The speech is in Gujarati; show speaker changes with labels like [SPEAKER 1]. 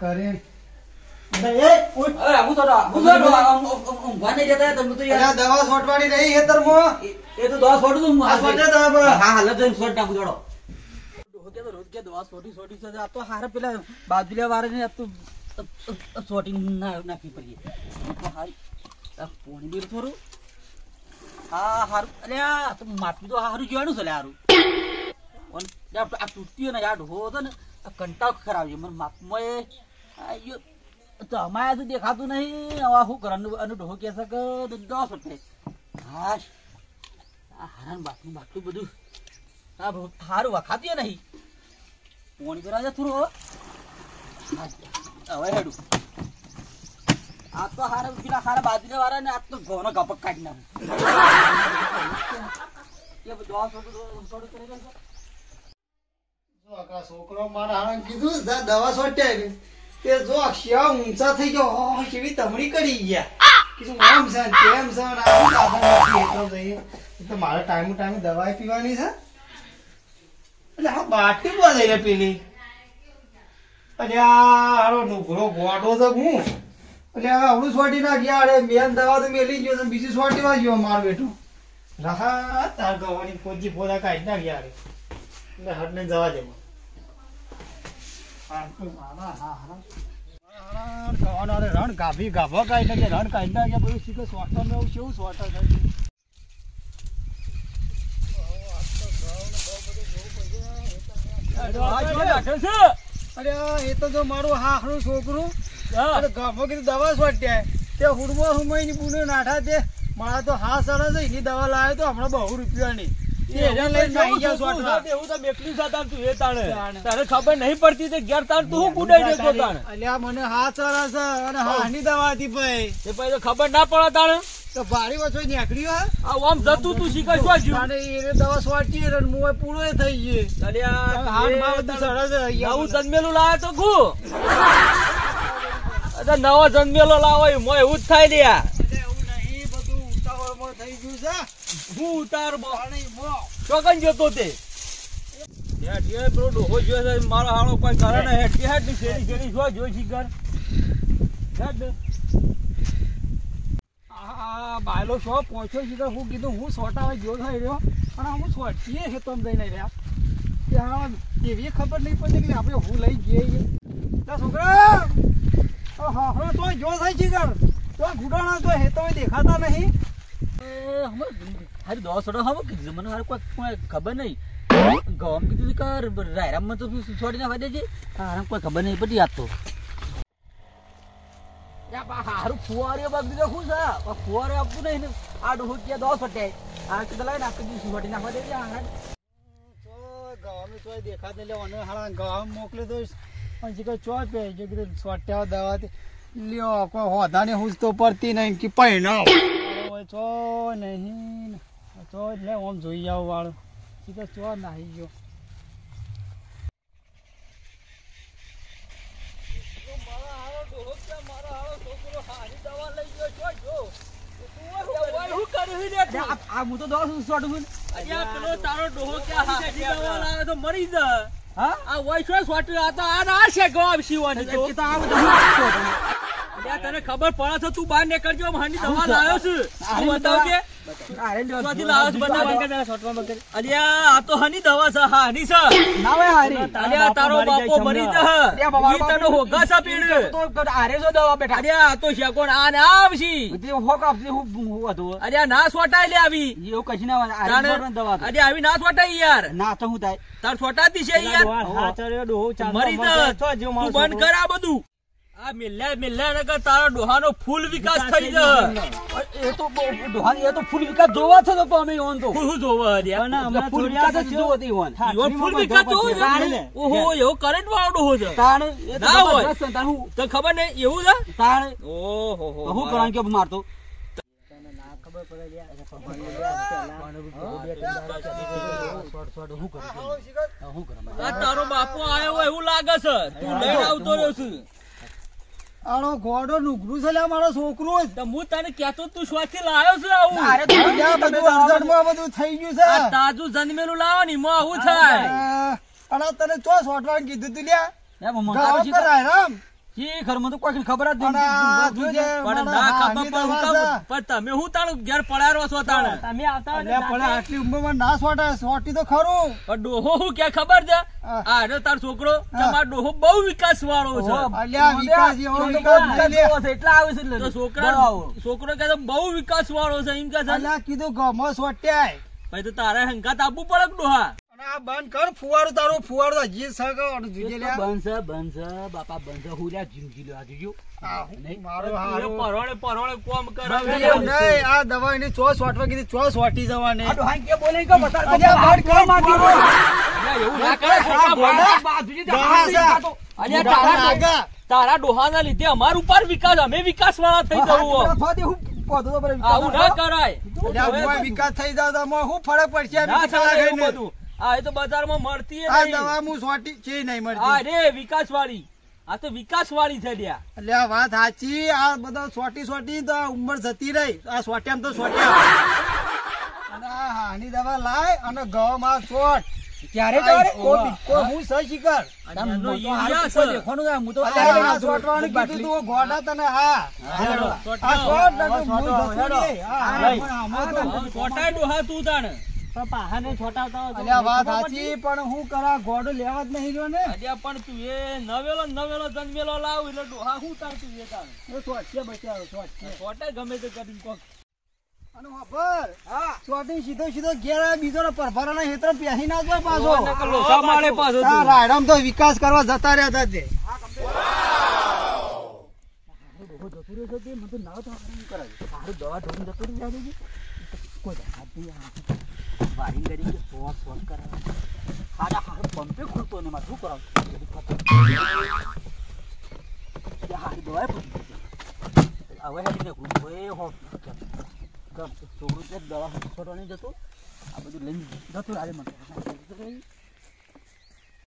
[SPEAKER 1] કરે દવા છોટવાની રહી ખેતરમાં
[SPEAKER 2] એ તો દવા છોડું તું
[SPEAKER 1] આ છોટે દવા
[SPEAKER 2] હા હાલ જ છોડ નાખું દોડો
[SPEAKER 3] રોજ કે દવા છોટી છે આ તો હારે પેલા બાજુલા વારે ને તું છોટી નાખી પડીએ હારી પોણી બી થોડું હા હારું અલ્યા તો માથું તો હારું જોવાનું છે હારું આ તૂટ્યું ને યાર ઢોળો હતો ને કંટાળ ખરાબ છે મને માપમાં તો અમારે તો દેખાતું નહીં હવે શું કરવાનું અને ઢોળો કે છે કે 10 રૂપિયા હા આ હારાન બાટલું બાટલું બધું હા હારું વખાતું નહીં પોણી કરવા જા થોડું હવે હેડું આ તો હારા પેલા હારા બાજુને વાળા ને આ તો ઘઉંનો કપક કાઢી નાખું
[SPEAKER 1] છોકરો મારા હારા કીધું દવા છોટ્યા તે જો અક્ષયા ઊંચા થઈ ગયો કેવી તમડી કરી ગયા કીધું આમ છે તેમ છે તો મારે ટાઈમે દવા પીવાની છે એટલે હા બાટલી બોલે રે પેલી એટલે આ નુકરો ગોડો છે હું એટલે આવડું સોટી નાખ્યા અરે મેન દવા તો મેલી ગયો બીજી સોટી માં ગયો મારું બેઠું રહા તાર ગવાની પોજી પોતા કાઢી નાખ્યા અરે એટલે હટને જવા દે રણ ગાભી ગાભો કાઢી નાખ્યા રણ કાઢી નાખ્યા બધું શીખે સોટા ને કેવું સોટા થાય અરે એ તો જો મારું હાહરું છોકરું ગાભો કીધું દવા સોટ્યા તે હુડમાં હુમાઈ પૂને નાઠા તે મારા તો હા સરસ એની દવા લાવ્યો તો હમણાં 100 રૂપિયાની
[SPEAKER 3] ખબર નહીં પડતી ઘેર તાર તું કુડાઈ દેતો
[SPEAKER 1] અલ્યા મને હાથ સરસ અને હાની દવા હતી ભાઈ
[SPEAKER 3] ખબર ના પડે તાણે
[SPEAKER 1] તો ભારી વચ્ચે નીકળ્યો
[SPEAKER 3] આમ જતું તું શીખવા
[SPEAKER 1] એ દવા સ્વાટી મું પૂરો થઈ ગયો
[SPEAKER 3] નવું જન્મેલું લાવે તો ગુ નવો જન્મેલો લાવો એવું જ થાય લ્યા
[SPEAKER 1] એવું નહીં બધું ઉતાવળમાં થઈ ગયું છે
[SPEAKER 3] હું ઉતાર ચોકન જતો તે ડોહો જોયો મારો હાળો કોઈ કરે ને હેઠી હેઠી શેરી શેરી જોઈ શીખર બાયલો શો પહોંચ્યો શીખર હું કીધું હું સોટા જો થઈ રહ્યો અને હું સોટીએ છે તો જઈને રહ્યા ત્યાં એવી ખબર નહીં પડતી કે આપણે હું લઈ જઈએ છોકરા હા તો જો થાય શીખર તો ગુડાણા તો હે તો દેખાતા નહીં હારી 10 સોડા હવે કીધું મને હારે કોઈ ખબર નહીં ગમ કીધું કે રાયરામમાં તો છોડી નાખવા દેજે આરામ કોઈ ખબર નહીં પડી આ તો હારું ફુવારે બગડી રાખું છે ફુવારે આપવું નહીં ને આ ડોહો કે 10 સોટ્યા આ કીધું લાવીને આખી દિવસ છોડી નાખવા દેજે
[SPEAKER 1] ગમે તો દેખાત ને લેવાનો હારા ગામ મોકલી દઈશ પણ જે કોઈ ચોય પે જે કીધું સોટ્યા દવા લ્યો કોઈ હોધાને હું તો પડતી નહીં કે પૈણા ચો નહીં ચો લે ઓમ જોઈ જાવ વાળો સીધો ચો નાહી ગયો
[SPEAKER 3] મરી જા આ વોઇસ સ્વાટ આ તો આ છે ગવાબ શિવાની તને ખબર પડે છે તું બહાર નીકળજો હાની દવા લાવ્યો છું તું બતાવજે અલ્યા આ તો હાની દવા છે હાની છે અલ્યા તારો બાપો મરી જા તને હોગા છે પીડ તો આરે જો દવા બેઠા અલ્યા આ તો શેકોણ આ ના આવશી હોક આપલી હું હતું અલ્યા ના સોટાઈ લે આવી એવું કશી ના દવા અલ્યા આવી ના સોટાઈ યાર ના તો હું થાય તાર સોટાતી છે યાર મરી જા તું બંધ કર આ બધું આ મિલ્લા નગર તારા ડોહાનો ફૂલ વિકાસ થઈ જાય એ તો ફૂલ વિકાસ જોવા છે તો અમે ઓન તો શું જોવા ફૂલ વિકાસ જોવો હતી ઓન ફૂલ વિકાસ જોવો છે ઓહો એવો કરંટ વાળો ડોહો છે ના હોય તો ખબર નહીં એવું છે તાણ ઓહો હું કારણ કે મારતો ના ખબર પડે તારો બાપો આવ્યો હોય એવું લાગે છે તું લઈને આવતો રહ્યો છું
[SPEAKER 1] આનો ગોડો નુકરું છે મારો છોકરો
[SPEAKER 3] હું તને કેતો તું સ્વાથી લાવ્યો છે
[SPEAKER 1] બધું થઈ ગયું છે
[SPEAKER 3] તાજુ જન્મેલું લાવો ને એમાં આવું થાય
[SPEAKER 1] અને તને ચો સોટવાનું કીધું તું લ્યા
[SPEAKER 3] ઈ ઘરમાં તો કોઈ ખબર જ
[SPEAKER 1] અને આ
[SPEAKER 3] નહીં
[SPEAKER 1] જોજે,
[SPEAKER 3] પણ
[SPEAKER 1] મારા
[SPEAKER 3] ના
[SPEAKER 1] હાની
[SPEAKER 3] ખબર પણ
[SPEAKER 1] દવા
[SPEAKER 3] હું પણ તમે હું તારું ઘેર પડારો છો તાણે તમે આવતા
[SPEAKER 1] અલ્યા પણ આટલી ઉંમરમાં ના સોટી તો ખરું.
[SPEAKER 3] પણ ડોહો હું કે ખબર છે
[SPEAKER 1] હા.
[SPEAKER 3] આ રહ્યો તાર છોકરો તમારો ડોહો બહુ વિકાસ વાળો છે
[SPEAKER 1] અલ્યા વિકાસ એવો વિકાસ નહીં લે.
[SPEAKER 3] એટલા આવે છે તો છોકરો કે બહુ વિકાસ વાળો છે એમ કે છે
[SPEAKER 1] અલ્યા કીધું ગમો સોટ્યાય.
[SPEAKER 3] ભાઈ તો તારે હંકાત આપવું પડે કે ડોહા
[SPEAKER 1] અને આ બંધ કર ફુવારું તારું ફુવારું તો હજી સગવડ જોજે લ્યા.
[SPEAKER 3] બાપા બંધ હુર્યા જીવજી લો આજુ
[SPEAKER 1] આ મારો હારો.
[SPEAKER 3] પરોણે કોમ કરે
[SPEAKER 1] એવું નહીં, આ દવાઈની ચો સોટવા કીધી ચો સોટી જવાની.
[SPEAKER 3] અલ્યા એવું ના કરે છોકરા બાજુજી
[SPEAKER 1] દવા છે.
[SPEAKER 3] અલ્યા તારા ડોહાના લીધે અમાર ઉપર વિકાસ અમે વિકાસ વાળા થઈ જવું આવું ના કરાય
[SPEAKER 1] અલ્યા મોય વિકાસ થઈ જાવ તો મોય શું ફરક પડશે?
[SPEAKER 3] ના ચાલે એવું
[SPEAKER 1] ખાઈને.
[SPEAKER 3] બધું આ એ તો બજારમાં મળતી
[SPEAKER 1] આ
[SPEAKER 3] નહીં
[SPEAKER 1] દવા હું સોટી છે નહીં
[SPEAKER 3] આ
[SPEAKER 1] મળતી.
[SPEAKER 3] રે વિકાસ વાળી આ તો વિકાસ વાળી છે લ્યા
[SPEAKER 1] એટલે આ વાત સાચી. આ બધા સોટી તો આ ઉંમર જતી રહી. આ સોટ્યામ તો સોટ્યા. અને આ હાની દવા લાય અને ઘઉંમાં સોટ.
[SPEAKER 3] ક્યારે
[SPEAKER 1] કોઈ હું સહી શીખર.
[SPEAKER 3] એનો ઈયા છે.
[SPEAKER 1] અલ્યા આ સોટવાનું કીધું તું ગોડા તને હા. આ સોટ ને તું હું જતું રહી. હા,
[SPEAKER 3] છોટા ડોહા તું તાણ
[SPEAKER 1] અલ્યા વાત સાચી પણ હું કરા ગોડો લેવા જ નહીં રહ્યો ને.
[SPEAKER 3] અલ્યા પણ તું એ નવેલો જન્મેલો લાવ એટલે ડોહા હું તાર તું એ તાણ
[SPEAKER 1] એ સોટ્યા બચારો સોટ્યા.
[SPEAKER 3] છોટા ગમે તે કરીને કોક
[SPEAKER 1] અને વાપર. સોટી સીધો ઘેર આવે, બીજો ને પરભરાના હેતર પેહી ના જાય પાછો.
[SPEAKER 3] લોસા મારે પાછો
[SPEAKER 1] આ રાયડામ તો વિકાસ કરવા જતા રહ્યા હતા તે.
[SPEAKER 3] છોકરું દવા છોડવાની જતું આ બધું લઈને જતું આજે મને